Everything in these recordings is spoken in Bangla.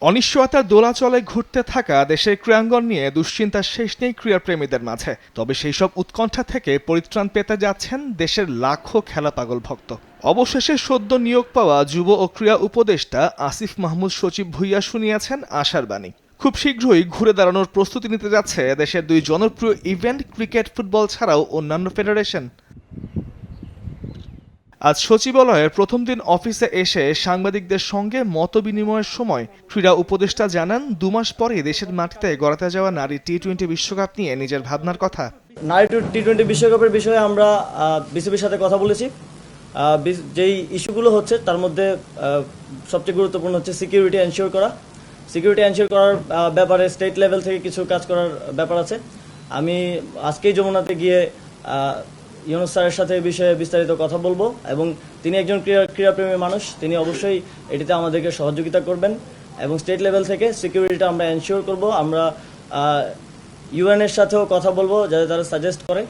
অনিশ্চয়তার দোলাচলে ঘুরতে থাকা দেশের ক্রীড়াঙ্গন নিয়ে দুশ্চিন্তার শেষ নেই ক্রীড়াপ্রেমীদের মাঝে। তবে সেই সব উৎকণ্ঠা থেকে পরিত্রাণ পেতে যাচ্ছেন দেশের লাখো খেলা পাগল ভক্ত। অবশেষে সদ্য নিয়োগ পাওয়া যুব ও ক্রীড়া উপদেষ্টা আসিফ মাহমুদ সচিব ভূঁইয়া শুনিয়েছেন আশার বাণী। খুব শীঘ্রই ঘুরে দাঁড়ানোর প্রস্তুতি নিতে যাচ্ছে দেশের দুই জনপ্রিয় ইভেন্ট, ক্রিকেট, ফুটবল ছাড়াও অন্যান্য ফেডারেশন। আজ সচিবালয়ের প্রথম দিন অফিসে এসে সাংবাদিকদের সঙ্গে মতবিনিময়ের সময় ক্রীড়া উপদেষ্টা জানান, 2 মাস পরে দেশের মাটিতে গড়াতে যাওয়া নারী টি-20 বিশ্বকাপ নিয়ে নিজের ভাবনার কথা। নারী টি-20 বিশ্বকাপের বিষয়ে আমরা বিসিবির সাথে কথা বলেছি। যেই ইস্যুগুলো হচ্ছে তার মধ্যে সবচেয়ে গুরুত্বপূর্ণ হচ্ছে সিকিউরিটি এনশিওর করা। সিকিউরিটি এনশিওর করার ব্যাপারে স্টেট লেভেল থেকে কিছু কাজ করার ব্যাপার আছে। আমি আজকেই যমুনাতে গিয়ে ইউনুস স্যারের সাথে এই বিষয়ে বিস্তারিত কথা বলবো এবং তিনি একজন ক্রীড়াপ্রেমী মানুষ, তিনি অবশ্যই এটিতে আমাদেরকে সহযোগিতা করবেন এবং স্টেট লেভেল থেকে সিকিউরিটিটা আমরা এনশিওর করব। আমরা ইউএন এর সাথেও কথা বলবো যাতে তারা সাজেস্ট করে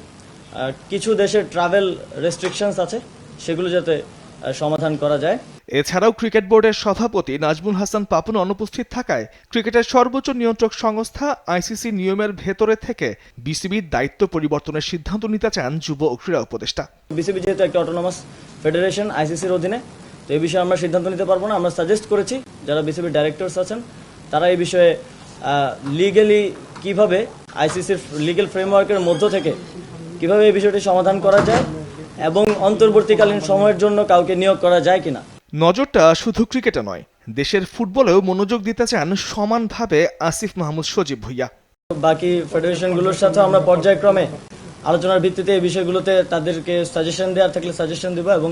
কিছু দেশের ট্রাভেল রেস্ট্রিকশনস আছে সেগুলো যাতে সমাধান করা যায়। এছাড়াও ক্রিকেট বোর্ডের সভাপতি নাজমুল হাসান পাপন অনুপস্থিত থাকায় ক্রিকেটের সর্বোচ্চ নিয়ন্ত্রক সংস্থা আইসিসি নিয়মের ভেতরে থেকে বিসিবির দায়িত্ব পরিবর্তনের সিদ্ধান্ত নিতে চান যুব ও ক্রীড়া উপদেষ্টা। বিসিবি যেহেতু একটা অটোনমাস ফেডারেশন আইসিসির অধীনে, তো এই বিষয়ে আমরা সিদ্ধান্ত নিতে পারবো না। আমরা সাজেস্ট করেছি যারা বিসিবির ডাইরেক্টরস আছেন তারা এই বিষয়ে লিগ্যালি কিভাবে আইসিসির লিগ্যাল ফ্রেমওয়ার্কের মধ্য থেকে কিভাবে এই বিষয়টি সমাধান করা যায় এবং অন্তর্বর্তীকালীন সময়ের জন্য কাউকে নিয়োগ করা যায় কিনা। নজরটা শুধু ক্রিকেটে নয়, দেশের ফুটবলেও মনোযোগ দিতে চান সমানভাবে আসিফ মাহমুদ সচিব ভূঁইয়া। বাকি ফেডারেশনগুলোর সাথে আমরা পর্যায়ক্রমে আলোচনার ভিত্তিতে এই বিষয়গুলোতে তাদেরকে সাজেশন দেওয়ার থাকলে সাজেশন দেব এবং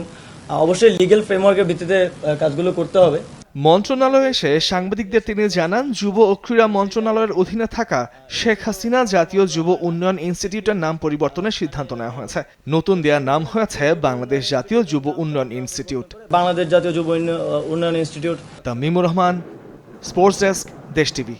অবশ্যই লিগ্যাল ফ্রেমওয়ার্কের ভিত্তিতে কাজগুলো করতে হবে। মন্ত্রণালয়ে এসে সাংবাদিকদের তিনি জানান, যুব ও ক্রীড়া মন্ত্রণালয়ের অধীনে থাকা শেখ হাসিনা জাতীয় যুব উন্নয়ন ইনস্টিটিউটের নাম পরিবর্তনের সিদ্ধান্ত নেওয়া হয়েছে। নতুন দেওয়ার নাম হয়েছে বাংলাদেশ জাতীয় যুব উন্নয়ন ইনস্টিটিউট। বাংলাদেশ জাতীয় যুব উন্নয়ন ইনস্টিটিউট। তামিমুর রহমান, স্পোর্টস ডেস্ক, দেশ টিভি।